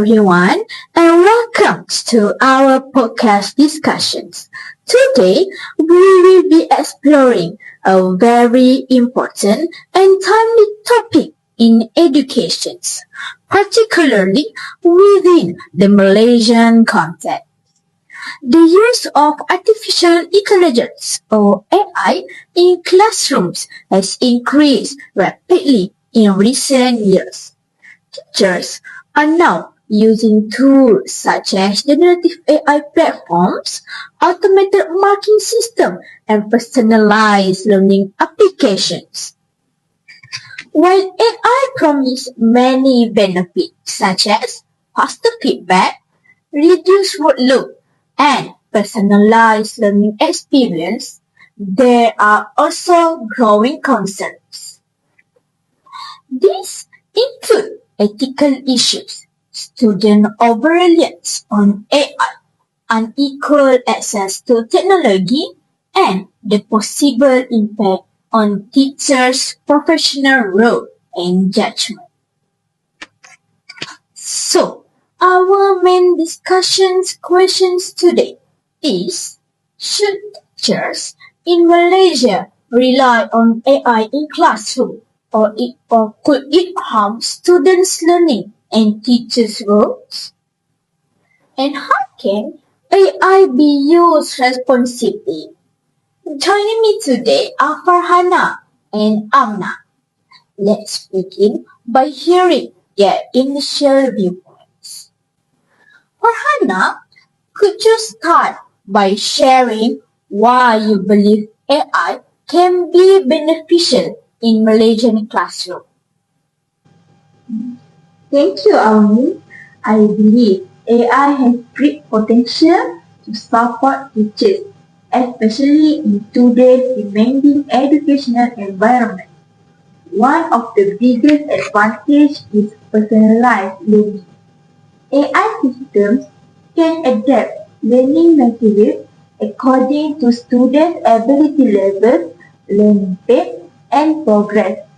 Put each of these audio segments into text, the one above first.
everyone, and welcome to our podcast discussions. Today, we will be exploring a very important and timely topic in education, particularly within the Malaysian context. The use of artificial intelligence or AI in classrooms has increased rapidly in recent years. Teachers are now using tools such as generative AI platforms, automated marking system, and personalized learning applications. While AI promises many benefits such as faster feedback, reduced workload, and personalized learning experience, there are also growing concerns. These include ethical issues, student over-reliance on AI, unequal access to technology, and the possible impact on teachers' professional role and judgment. So, our main questions today is, should teachers in Malaysia rely on AI in classroom, or could it harm students' learning and teachers' roles? And how can AI be used responsibly? Joining me today are FARHANA and AMNA. Let's begin by hearing their initial viewpoints. FARHANA, could you start by sharing why you believe AI can be beneficial in Malaysian classroom? Thank you, AUNI. I believe AI has great potential to support teachers, especially in today's demanding educational environment. One of the biggest advantages is personalized learning. AI systems can adapt learning materials according to students' ability levels, learning pace, and progress.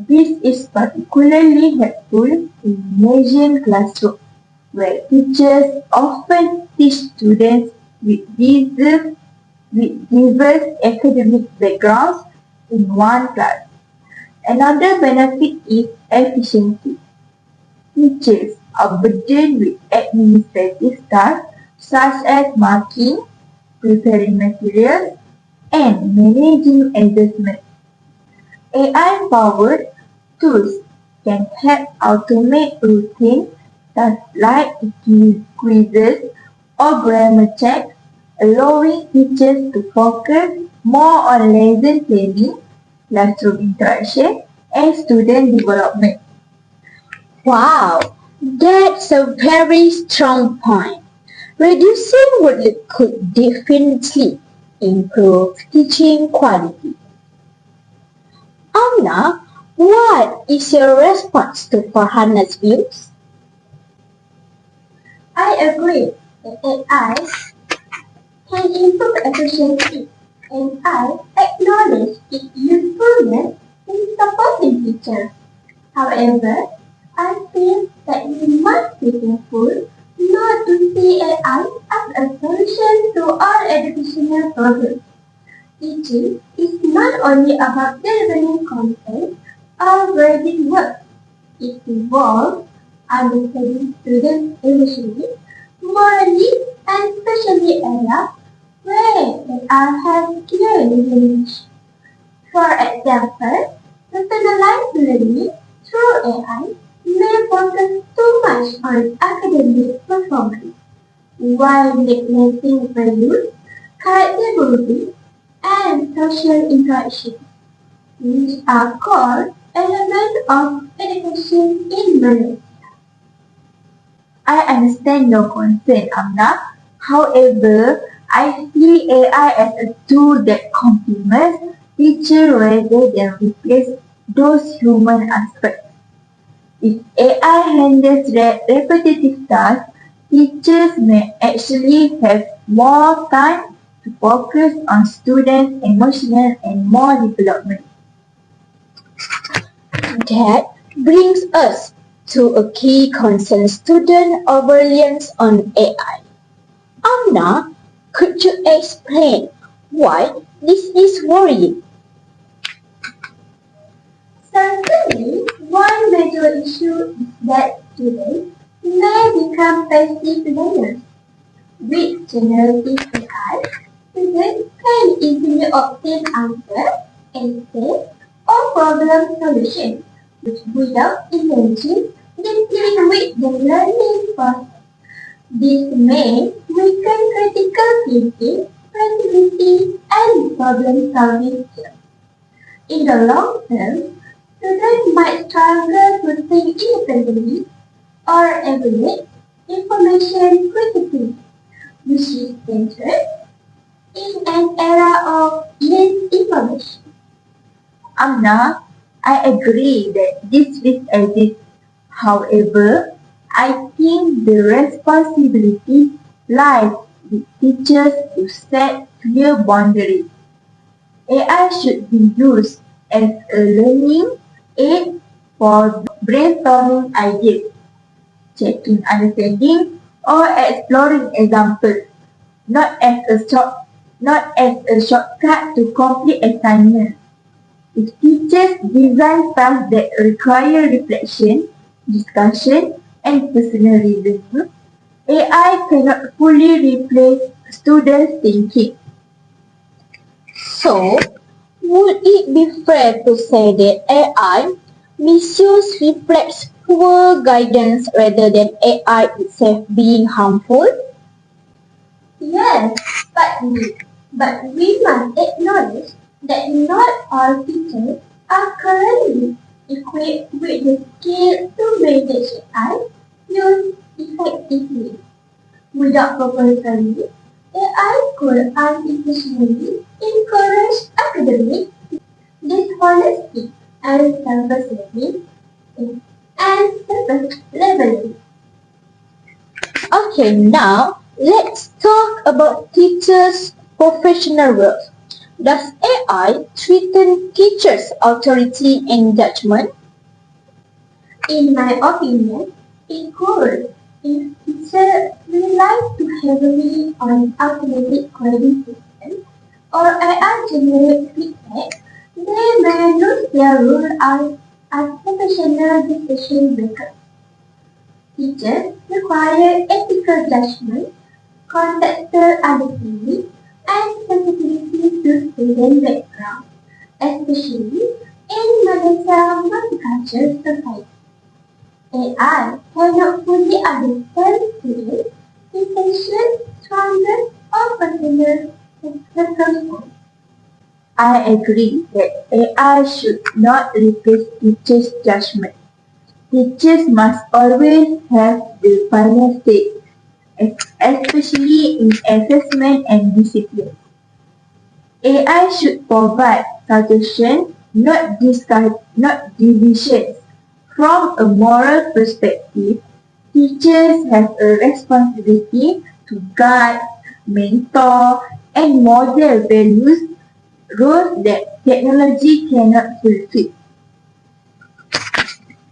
This is particularly helpful in Malaysian classrooms, where teachers often teach students with diverse academic backgrounds in one class. Another benefit is efficiency. Teachers are burdened with administrative tasks such as marking, preparing materials, and managing assessments. AI-powered tools can help automate routine tasks like quizzes or grammar checks, allowing teachers to focus more on lesson planning, classroom interaction, and student development. Wow, that's a very strong point. Reducing workload could definitely improve teaching quality. Amna, what is your response to Farhana's views? I agree that AI can improve efficiency, and I acknowledge its usefulness in supporting teachers. However, I feel that we must be careful not to see AI as a solution to all educational problems. Teaching is not only about delivering content or grading work. It involves understanding students emotionally, morally, and especially areas where they have clear limitations. For example, personalized learning through AI may focus too much on academic performance, while neglecting values, character building, and social interaction, which are core elements of education in Malaysia. I understand your concern, Amna. However, I see AI as a tool that complements teachers rather than replace those human aspects. If AI handles repetitive tasks, teachers may actually have more time to focus on students' emotional and moral development. That brings us to a key concern student or reliance on AI. Amna, could you explain why this is worrying? Certainly, one major issue is that students may become passive learners. With generative AI, students can easily obtain answers, essays, or problem solutions without engaging deeply with the learning process. This may weaken critical thinking, creativity, and problem-solving skills. In the long term, students might struggle to think independently or evaluate information critically, which is dangerous in an era of misinformation. Amna, I agree that this risk exists. However, I think the responsibility lies with teachers to set clear boundaries. AI should be used as a learning aid for brainstorming ideas, checking understanding, or exploring examples, not as a shortcut to complete assignments. If teachers design tasks that require reflection, discussion, and personal reasoning, AI cannot fully replace students' thinking. So, would it be fair to say that AI misuse reflects poor guidance rather than AI itself being harmful? Yes, but we must acknowledge that not all teachers are currently equipped with the skills to manage AI use effectively. Without proper training, AI could unintentionally encourage academic dishonesty and self-leveling. Okay, now let's talk about teachers' professional roles. Does AI threaten teachers' authority and judgment? In my opinion, it could. If teachers rely too heavily on automatic grading systems or AI-generated feedback, they may lose their role as professional decision makers. Teachers require ethical judgment, contextual understanding, and sensitivity to student background, especially in Malaysian multicultural society. AI cannot fully understand students' intentions, struggles, or personal circumstances. I agree that AI should not replace teachers' judgment. Teachers must always have the final say, especially in assessment and discipline. AI should provide suggestions, not decisions. From a moral perspective, teachers have a responsibility to guide, mentor, and model values, roles that technology cannot fulfill.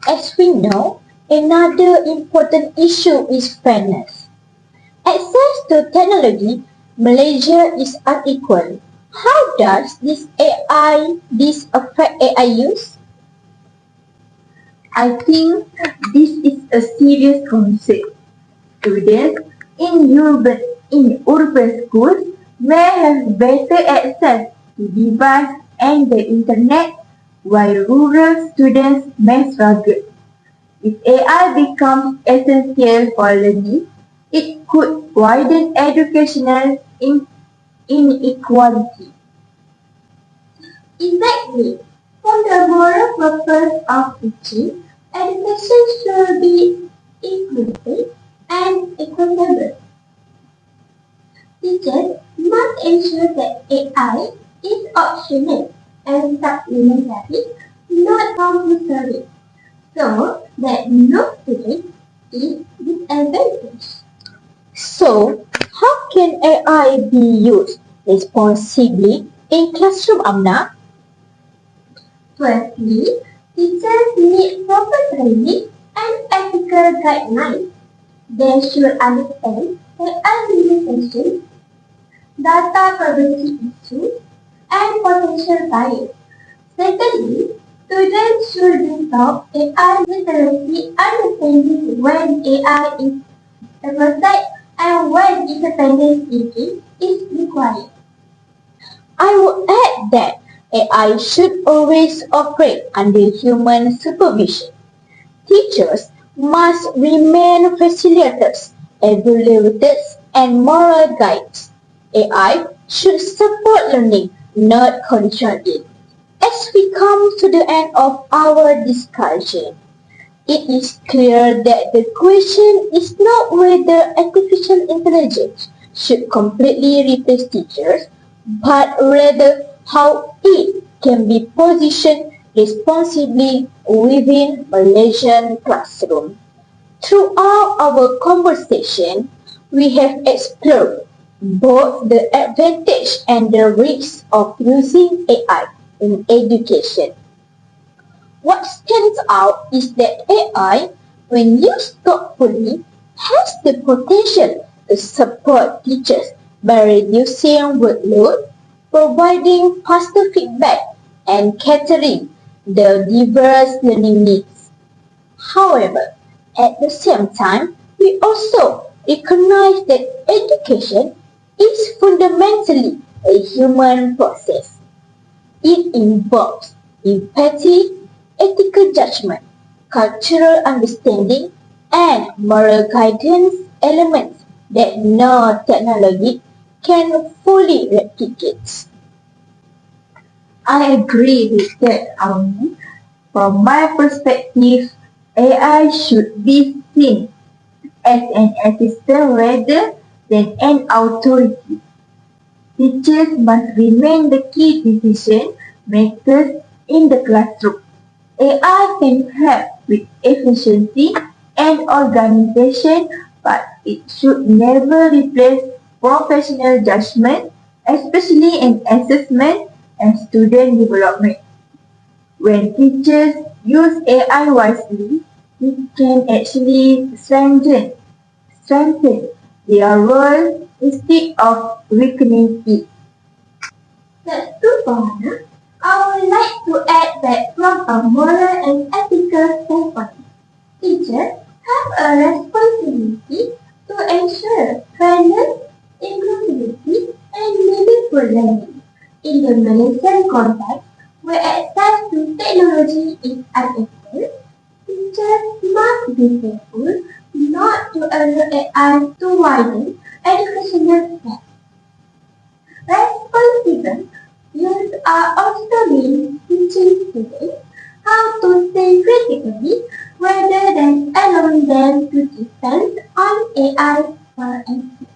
As we know, another important issue is fairness. Access to technology, Malaysia is unequal. How does this affect AI use? I think this is a serious concern. Students in urban schools may have better access to devices and the internet, while rural students may struggle. If AI becomes essential for learning, it could widen educational inequality. Exactly. For the moral purpose of teaching, education should be inclusive and equitable. Teachers must ensure that AI is optional and supplementary, not compulsory, so that no student is disadvantaged. So, how can AI be used responsibly in classroom, Amna? Firstly, teachers need proper training and ethical guidelines. They should understand AI limitations, data privacy issues, and potential bias. Secondly, students should be taught AI literacy, understanding when AI is oversight and when independent thinking is required. I would add that AI should always operate under human supervision. Teachers must remain facilitators, evaluators, and moral guides. AI should support learning, not control it. As we come to the end of our discussion, it is clear that the question is not whether artificial intelligence should completely replace teachers, but rather how it can be positioned responsibly within Malaysian classroom. Throughout our conversation, we have explored both the advantage and the risks of using AI in education. What stands out is that AI, when used thoughtfully, has the potential to support teachers by reducing workload, providing faster feedback, and catering the diverse learning needs. However, at the same time, we also recognize that education is fundamentally a human process. It involves empathy, ethical judgment, cultural understanding, and moral guidance elements that no technology can fully replicate. I agree with that, AUNI. From my perspective, AI should be seen as an assistant rather than an authority. Teachers must remain the key decision makers in the classroom. AI can help with efficiency and organization, but it should never replace professional judgment, especially in assessment and student development. When teachers use AI wisely, it can actually strengthen their role instead of weakening it. That's true, Farhana. I would like to add that from a moral and ethical standpoint, teachers have a responsibility to ensure fairness, inclusivity, and meaningful learning. In the Malaysian context, where access to technology is unequal, teachers must be careful not to allow AI to widen educational gaps. Responsible use are also mean teaching students how to think critically rather than allowing them to depend on AI for answers.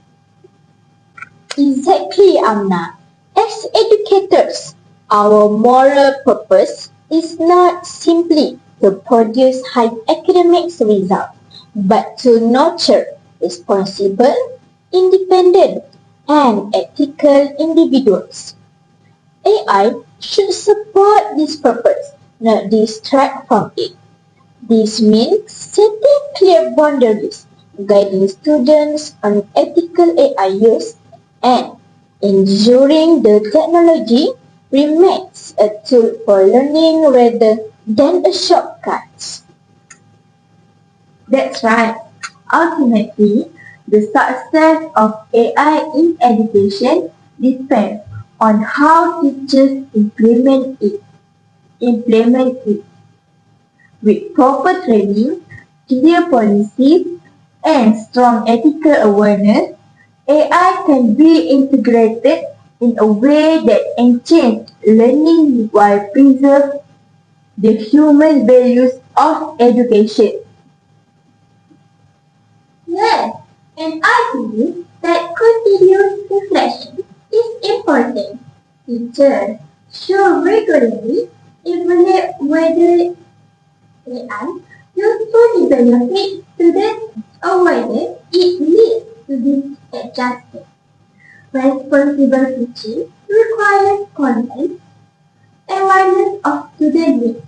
Exactly, Amna. As educators, our moral purpose is not simply to produce high academic results, but to nurture responsible, independent, and ethical individuals. AI should support this purpose, not distract from it. This means setting clear boundaries, guiding students on ethical AI use, and ensuring the technology remains a tool for learning rather than a shortcut. That's right. Ultimately, the success of AI in education depends on how teachers implement it. With proper training, clear policies, and strong ethical awareness, AI can be integrated in a way that enhances learning while preserve the human values of education. Yes, and I believe that continuous reflection is important. Teachers should regularly evaluate whether AI usefully benefits students or whether it needs to be adjusted. Responsible teaching requires content, awareness of student needs,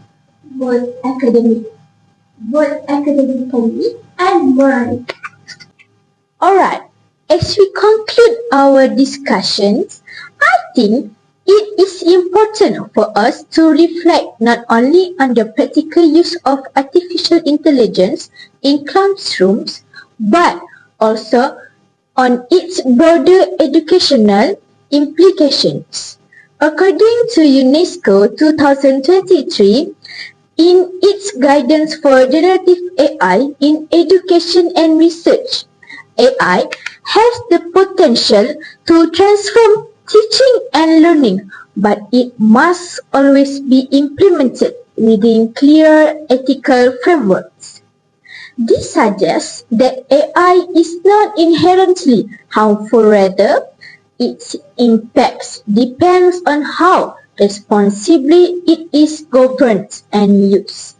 both academic both academically and morally. Alright, as we conclude our discussions, I think it is important for us to reflect not only on the practical use of artificial intelligence in classrooms, but also on its broader educational implications. According to UNESCO 2023, in its guidance for generative AI in education and research, AI has the potential to transform teaching and learning, but it must always be implemented within clear ethical frameworks. This suggests that AI is not inherently harmful, rather, its impacts depends on how responsibly it is governed and used.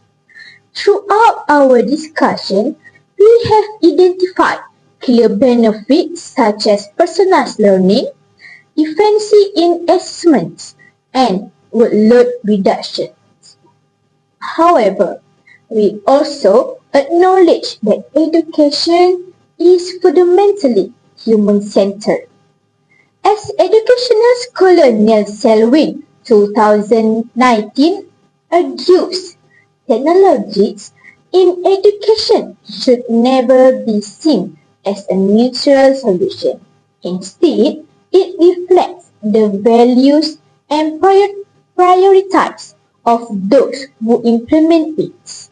Throughout our discussion, we have identified clear benefits such as personalized learning, efficiency in assessments, and workload reduction. However, we also acknowledge that education is fundamentally human-centered. As educational scholar Neil Selwyn 2019 argues, technologies in education should never be seen as a neutral solution. Instead, it reflects the values and priorities of those who implement it.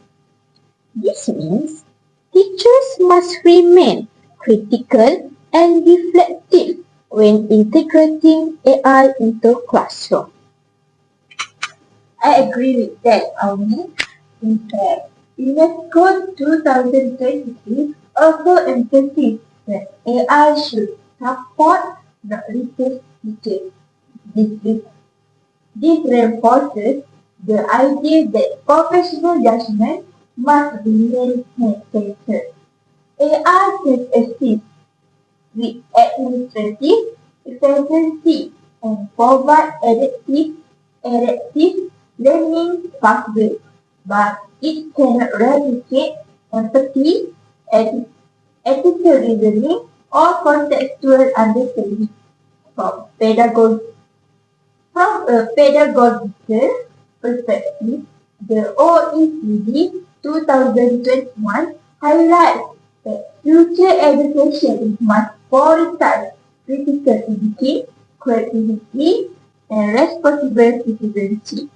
This means teachers must remain critical and reflective when integrating AI into classroom. I agree with that, AUNI. In fact, UNESCO 2023 also emphasized that AI should support, not replace teachers. This reinforces the idea that professional judgment must remain centered. AI can assist with administrative efficiency and provide adaptive learning pathways, but it cannot replicate empathy, ethical reasoning, or contextual understanding from pedagogy. From a pedagogical perspective, the OECD 2021 highlights that future education must prioritize critical thinking, creativity, and responsible citizenship.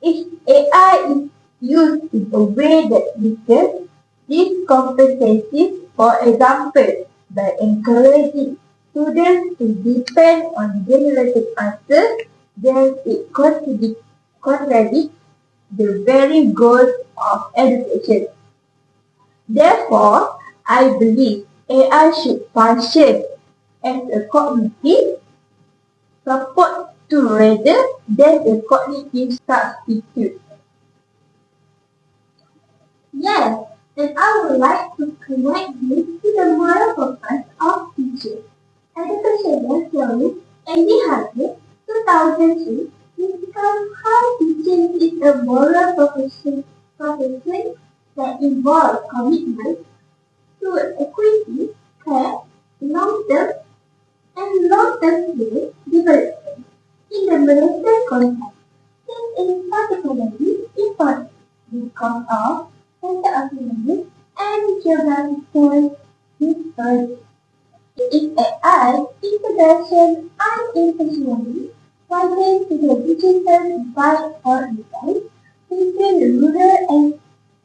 If AI is used in a way that weakens these competencies, for example, by encouraging students to depend on generated answers, then it contradicts the very goals of education. Therefore, I believe AI should function as a cognitive support tool rather than a cognitive substitute. Yes, and I would like to connect this to the moral purpose of teaching. Educational theory and BAHASA 2003 describes how teaching is a moral profession that involves commitment to equity, care, long-term skill development. In the Malaysian context, this is particularly important because of socio-economic and geographical disparities. If AI integration unintentionally widens to the digital divide or divide between rural and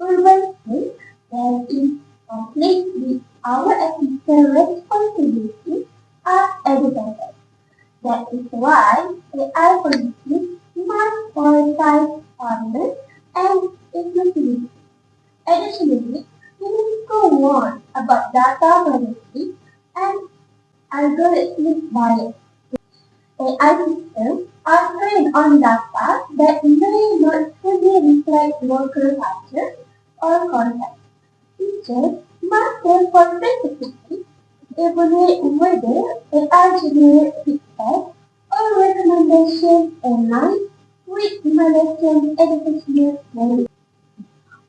urban schools, then it conflicts with our ethical responsibility as educators. That is why AI policies must prioritize fairness and inclusivity. Additionally, we need to warn about data privacy and algorithmic bias. AI systems are trained on data that may not fully reflect local culture or context. Teachers must therefore critically evaluate whether AI-generated feedback or recommendations align with Malaysian educational values.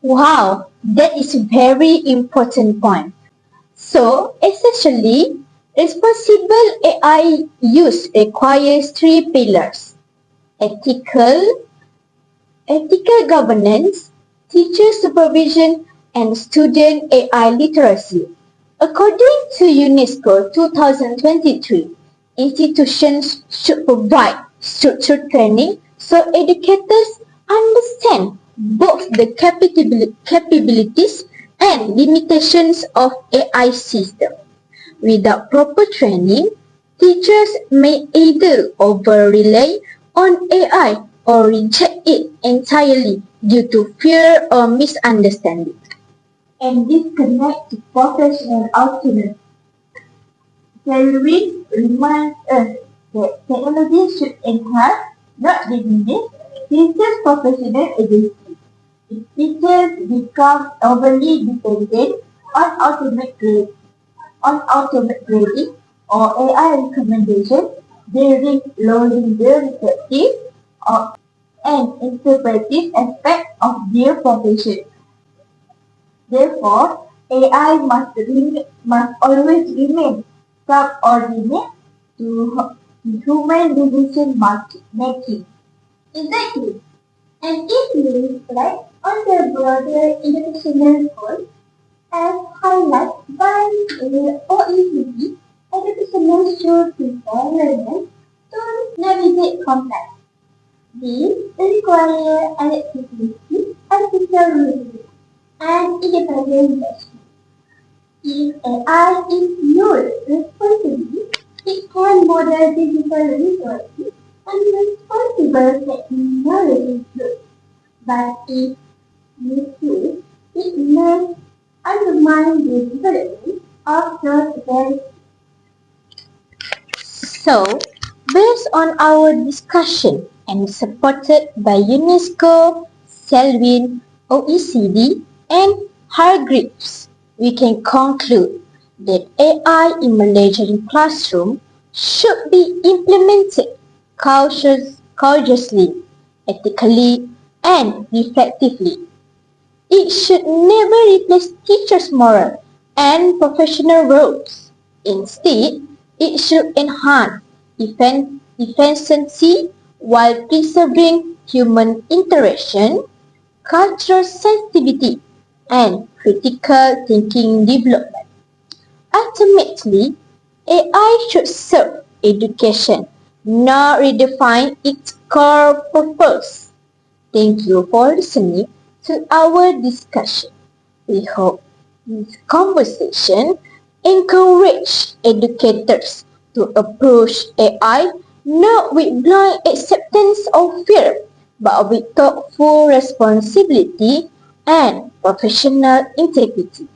Wow, that is a very important point. So, essentially, responsible AI use requires three pillars: ethical, ethical governance, teacher supervision, and student AI literacy. According to UNESCO 2023, institutions should provide structured training so educators understand both the capabilities and limitations of AI system. Without proper training, teachers may either over-rely on AI or reject it entirely due to fear or misunderstanding. And this connects to professional autonomy. Selwyn reminds us that technology should enhance, not diminish, teachers' professional agency. If teachers become overly dependent on automatic grading or AI recommendations, they risk losing the receptive and interpretive aspect of their profession. Therefore, AI must always remain subordinate to human decision making. Exactly. And if we reflect on the broader educational goals as highlighted by the OECD, educational should prepare learners to navigate complex. These require adaptability, ethical reasoning, and independent judgment. If AI is used responsibly, it can model digital resources and responsible technology use. But if misused, it may undermine the development of those very. So, based on our discussion and supported by UNESCO, Selwyn, OECD, and Hargreaves, we can conclude that AI in Malaysian classroom should be implemented courageously, ethically, and reflectively. It should never replace teachers' moral and professional roles. Instead, it should enhance efficiency while preserving human interaction, cultural sensitivity, and critical thinking development. Ultimately, AI should serve education, not redefine its core purpose. Thank you for listening to our discussion. We hope this conversation encourage educators to approach AI not with blind acceptance or fear, but with thoughtful responsibility and professional integrity.